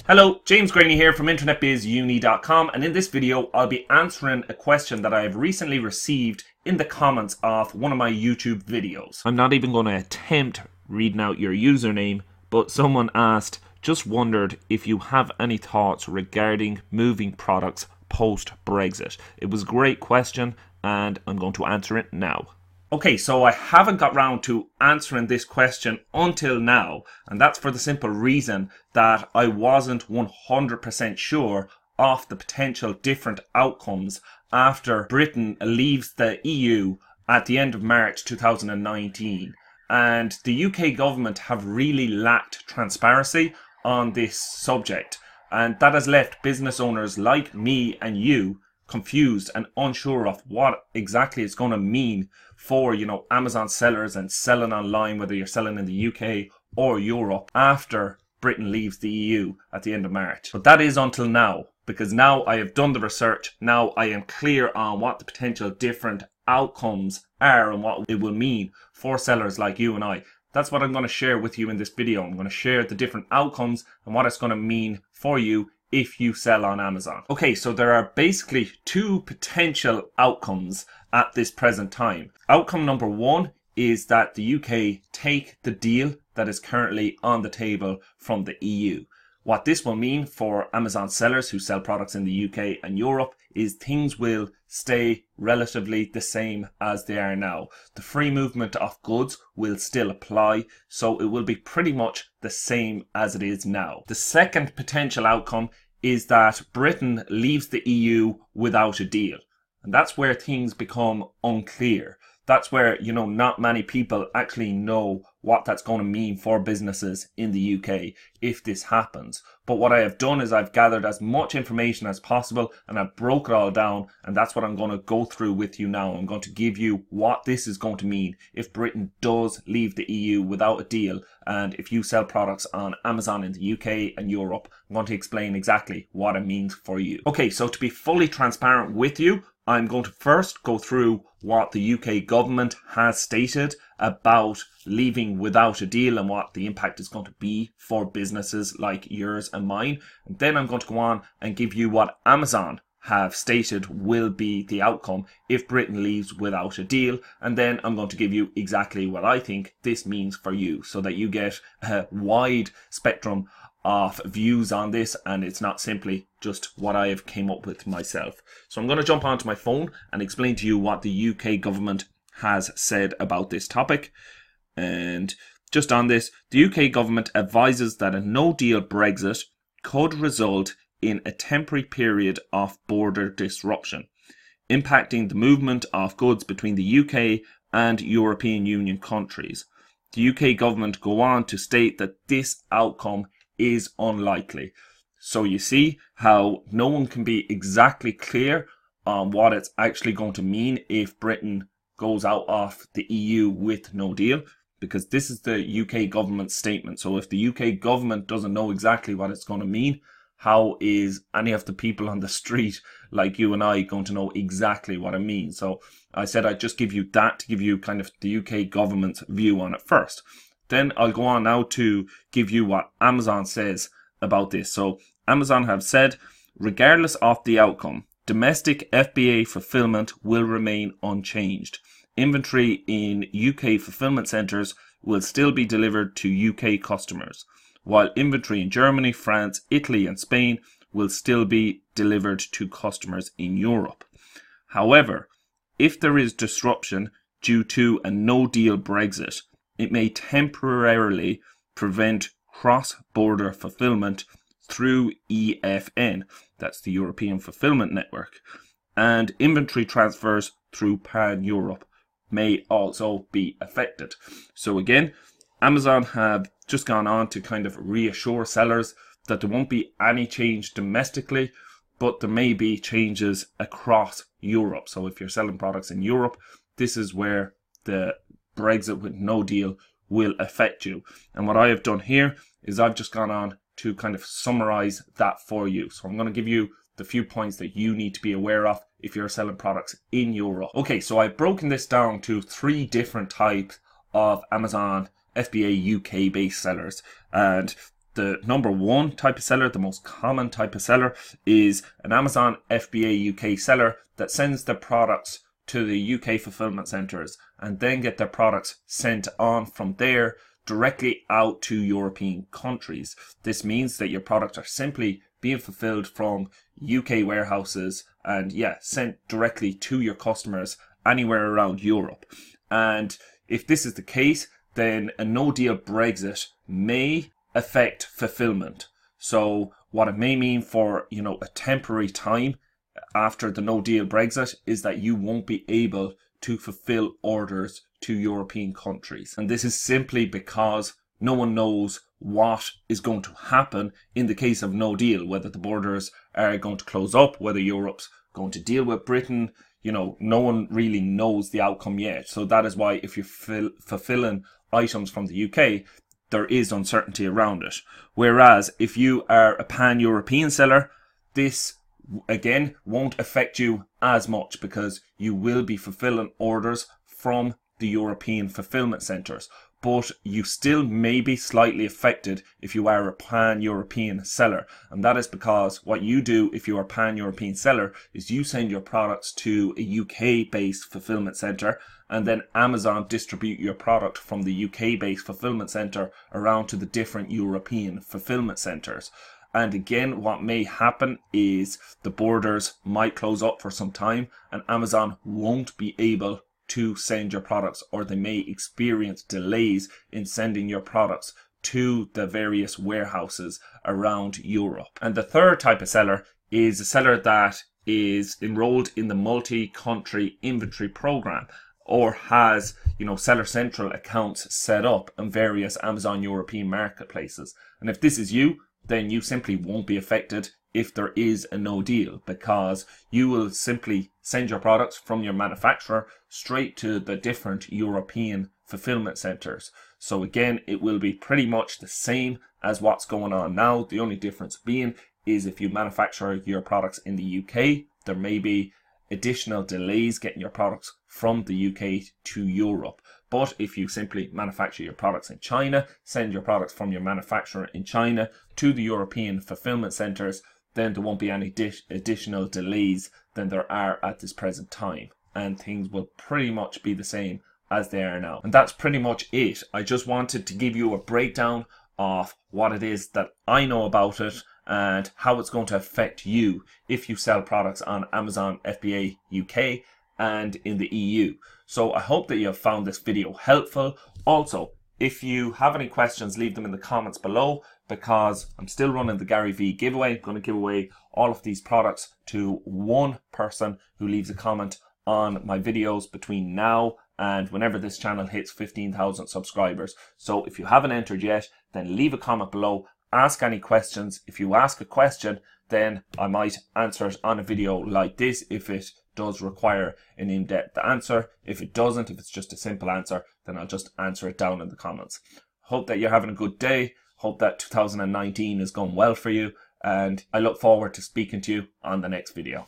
Hello, James Graney here from internetbizuni.com, and in this video I'll be answering a question that I have recently received in the comments of one of my YouTube videos. I'm not even going to attempt reading out your username, but someone asked, just wondered if you have any thoughts regarding moving products post-Brexit. It was a great question and I'm going to answer it now. Okay, so I haven't got round to answering this question until now, and that's for the simple reason that I wasn't 100% sure of the potential different outcomes after Britain leaves the EU at the end of March 2019. And the UK government have really lacked transparency on this subject, and that has left business owners like me and you confused and unsure of what exactly it's going to mean for, Amazon sellers and selling online, whether you're selling in the UK or Europe after Britain leaves the EU at the end of March. But that is until now, because now I have done the research. Now I am clear on what the potential different outcomes are and what it will mean for sellers like you and I. That's what I'm going to share with you in this video. I'm going to share the different outcomes and what it's going to mean for you if you sell on Amazon. Okay, so there are basically two potential outcomes at this present time. Outcome number one is that the UK take the deal that is currently on the table from the EU. What this will mean for Amazon sellers who sell products in the UK and Europe is things will stay relatively the same as they are now. The free movement of goods will still apply, so it will be pretty much the same as it is now. The second potential outcome is that Britain leaves the EU without a deal. And that's where things become unclear. That's where, not many people actually know what that's going to mean for businesses in the UK if this happens. But what I have done is I've gathered as much information as possible and I've broke it all down, and that's what I'm going to go through with you now. I'm going to give you what this is going to mean if Britain does leave the EU without a deal, and if you sell products on Amazon in the UK and Europe, I'm going to explain exactly what it means for you. Okay, so to be fully transparent with you, I'm going to first go through what the UK government has stated about leaving without a deal and what the impact is going to be for businesses like yours and mine. And then I'm going to go on and give you what Amazon have stated will be the outcome if Britain leaves without a deal. And then I'm going to give you exactly what I think this means for you, so that you get a wide spectrum of views on this and it's not simply just what I have came up with myself. So I'm going to jump onto my phone and explain to you what the UK government has said about this topic. And just on this, the UK government advises that a no-deal Brexit could result in a temporary period of border disruption, impacting the movement of goods between the UK and European Union countries. The UK government go on to state that this outcome is unlikely. So you see how no one can be exactly clear on what it's actually going to mean if Britain goes out of the EU with no deal, because this is the UK government statement. So if the UK government doesn't know exactly what it's going to mean, how is any of the people on the street like you and I going to know exactly what it means? So I said I'd just give you that to give you kind of the UK government's view on it first. Then I'll go on now to give you what Amazon says about this. So Amazon have said, regardless of the outcome, domestic FBA fulfillment will remain unchanged. Inventory in UK fulfillment centres will still be delivered to UK customers, while inventory in Germany, France, Italy and Spain will still be delivered to customers in Europe. However, if there is disruption due to a no-deal Brexit, it may temporarily prevent cross-border fulfillment through EFN, that's the European Fulfillment Network, and inventory transfers through Pan-Europe may also be affected. So again, Amazon have just gone on to kind of reassure sellers that there won't be any change domestically, but there may be changes across Europe. So if you're selling products in Europe, this is where the Brexit with no deal will affect you. And what I have done here is I've just gone on to kind of summarize that for you. So I'm going to give you the few points that you need to be aware of if you're selling products in Europe. Okay, so I've broken this down to 3 different types of Amazon FBA UK based sellers, and The number one type of seller, the most common type of seller, is an Amazon FBA UK seller that sends their products to the UK fulfillment centres and then get their products sent on from there directly out to European countries. This means that your products are simply being fulfilled from UK warehouses and sent directly to your customers anywhere around Europe. And if this is the case, then a no-deal Brexit may affect fulfillment. So what it may mean for, a temporary time after the no-deal Brexit is that you won't be able to fulfill orders to European countries. And this is simply because no one knows what is going to happen in the case of no deal, whether the borders are going to close up, whether Europe's going to deal with Britain. No one really knows the outcome yet. So that is why if you're fulfilling items from the UK, there is uncertainty around it. Whereas if you are a pan-European seller, this again won't affect you as much because you will be fulfilling orders from the European fulfillment centres. But you still may be slightly affected if you are a pan-European seller. And that is because what you do if you are a pan-European seller is you send your products to a UK-based fulfillment centre, and then Amazon distribute your product from the UK-based fulfillment centre around to the different European fulfillment centres. And again, what may happen is the borders might close up for some time and Amazon won't be able to send your products, or they may experience delays in sending your products to the various warehouses around Europe. And the third type of seller is a seller that is enrolled in the multi-country inventory program, or has, Seller Central accounts set up in various Amazon European marketplaces. And if this is you, then you simply won't be affected if there is a no deal, because you will simply send your products from your manufacturer straight to the different European fulfillment centers. So again, it will be pretty much the same as what's going on now. The only difference being is if you manufacture your products in the UK, there may be additional delays getting your products from the UK to Europe. But if you simply manufacture your products in China, send your products from your manufacturer in China to the European fulfillment centers, then there won't be any additional delays than there are at this present time. And things will pretty much be the same as they are now. And that's pretty much it. I just wanted to give you a breakdown of what it is that I know about it and how it's going to affect you if you sell products on Amazon FBA UK and in the EU. So I hope that you have found this video helpful. Also, if you have any questions, leave them in the comments below, because I'm still running the Gary V giveaway. I'm going to give away all of these products to one person who leaves a comment on my videos between now and whenever this channel hits 15,000 subscribers. So if you haven't entered yet, then leave a comment below. Ask any questions. If you ask a question, then I might answer it on a video like this if it does require an in-depth answer. If it doesn't, if it's just a simple answer, then I'll just answer it down in the comments. Hope that you're having a good day. Hope that 2019 is going well for you, and I look forward to speaking to you on the next video.